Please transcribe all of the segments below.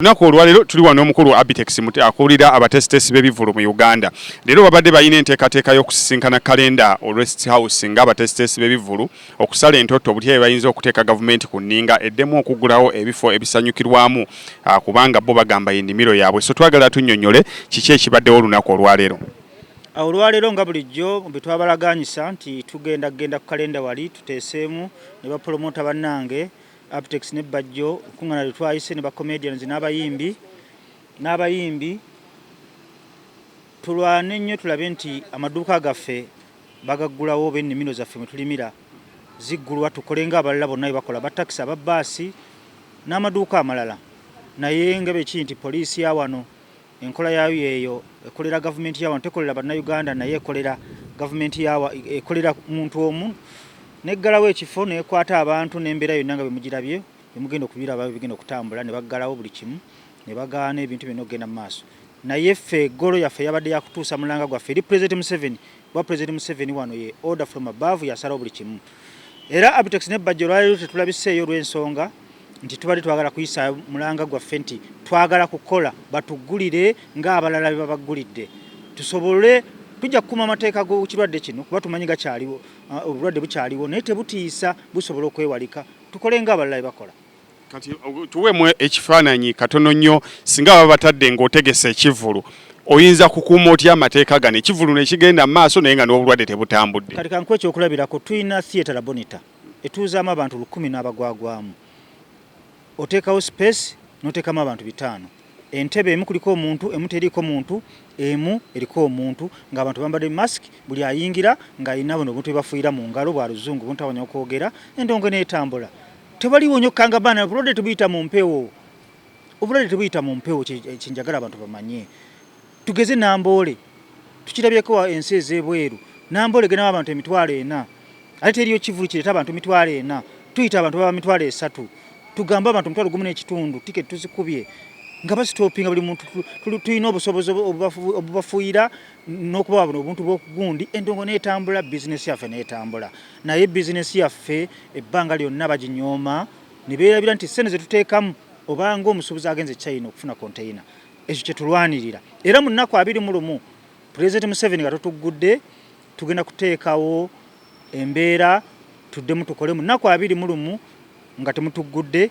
Lunaku olwaleero tuli wano omukulu Abtex akulira abatesitesi b'ebivvulu mu Uganda. Leero babadde balina enteekateeka y'okusisinkana kalenda Rest House nga abatesitesi b'ebivvulu okusala entoto obutya bayinza okuteeka gavumenti ku nninga eddemu okuggulawo ebifo ebisanyukirwamu kubanga bo bagamba ennimiro yaabwe. So twagala tunnyonnyole kiki ekibaddewo olunaku olwaleero. Olwaleero nga bulijjo bwe twabalaganyisa nti tugenda ku kalenda wali tuteeseemu ne bapromota bannange Abtex ne bajjo kungana litwayise ne ba comedians n'abayimbi tulwane nnyo tulabe nti amaduuka gaffe bagaggulawo b'ennimiro zaffe mwe tulimira ziggulwa tukolenga abalala bonna bakola batakisi ababbaasi n'amaduuka amalala naye nga beki nti poliisi ya wano enkola yayo eyo ekolera gavumenti ya wano tekolera bannayuganda naye ekolera gavumenti yawa ekolera muntu omu neggalawo ekifo nekwata abantu n'embeera yonna nga bemugirabye bemugenda okubiraba bigenda okutambula ne baggalawo buli kimu ne bagaana ebintu byonna okugenda mu maaso naye ffe eggolo yaffe yabadde yakutuusa mulanga gwaffe eri President Museveni wano ye order from above yasalawo buli kimu era Abtex ne bajjo olwaleero tetulabiseeyo olw'ensonga nti tubadde twagala kuyisa mulanga gwaffe nti twagala kukola batuggulire ng'abalala be babaggulidde tusobole tujja kukuma amateeka g'ekirwadde kino kuba tumanyi gakyaliwo obulwadde bukyaliwo naye tebutiisa busobola okwewalika tukole ng'abalala bakola. Kati tuweemu ekifaananyi katono nnyo singa baba batadde ng'otegesa ekivvulu oyinza kukuuma otya amateeka gano ekivvulu ne kigenda mu maaso naye nga n'obulwadde tebutambudde. Kati kankuwa ekyokulabirako tulina theatre labonita etuuzaamu abantu 100 n'abagwagwamu oteekawo space n'oteekamu abantu 5 entebe emu kuliko omuntu emu teriiko muntu emu eriko omuntu ng'abantu bambadde mask buli ayingira ng'alina buno obuntu bebafuuyira mu ngalo bwa luzungu buntu abanya okwogera endongo n'etambula tewaliwo nnyo kanga baana obulwadde tebuyita mu mpewo kinjagala abantu bamanye tugeze Namboole tukirabyeko ensi ez'ebweru Namboole gena abantu 40 ate teriyo kivulu kireeta abantu 40 tuyita abantu baba 30 tugamba abantu 1.5 tiketi tuzikubye nga basitopinga buli muntu tulina obusobozi obubafuuyira n'okubawa buno obuntu bw'okugundi endongo n'etambula bizinesi yaffe n'etambula naye bizinesi yaffe ebbanga lyonna baginyooma ne beerabira nti ssente ze tuteekamu obanga omusuubuzi agenze China okufuna konteyina ekyo kye tulwanirira era mu nnaku 21 President Museveni nga tutuggudde tugenda kuteekawo embeera tuddemu tukole mu nnaku 21 nga temutuggudde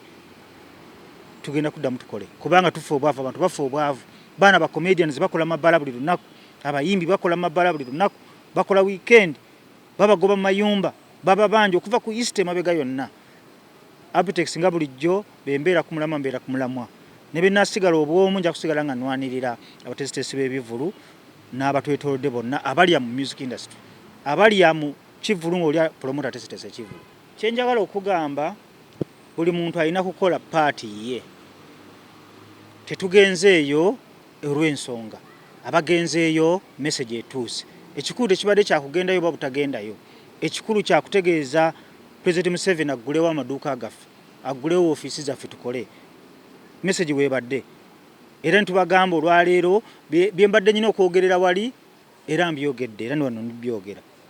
tugenda kuddamu tukole kubanga tufa obwavu abantu bafa obwavu baana ba comedians bakola mabala buli lunaku abayimbi bakola mabala buli lunaku bakola weekend babagoba mu mayumba baba banje okuva ku East mabega yonna Abtex nga bulijjo bembeera ku mulamwa mbeera ku mulamwa ne benasigala obwomu nja kusigala nga nwanirira abatesitesi b'ebivvulu n'abatwetoolodde bonna abalya mu music industry abalya mu kivvulu ng'oli promoter tesitesi ekivvulu kyenjagala okugamba buli muntu alina kukola paati ye tetugenzeeyo olw'ensonga abagenzeeyo message etuuse ekikulu tekibadde kyakugendayo oba butagendayo ekikulu kyakutegeeza President Museveni aggulewo amaduuka gaffe aggulewo ofiisi zaffe tukole message weebadde era ntubagamba olwaleero bye mbadde nyina okwogerera wali era mbyogedde era niwano nibyogera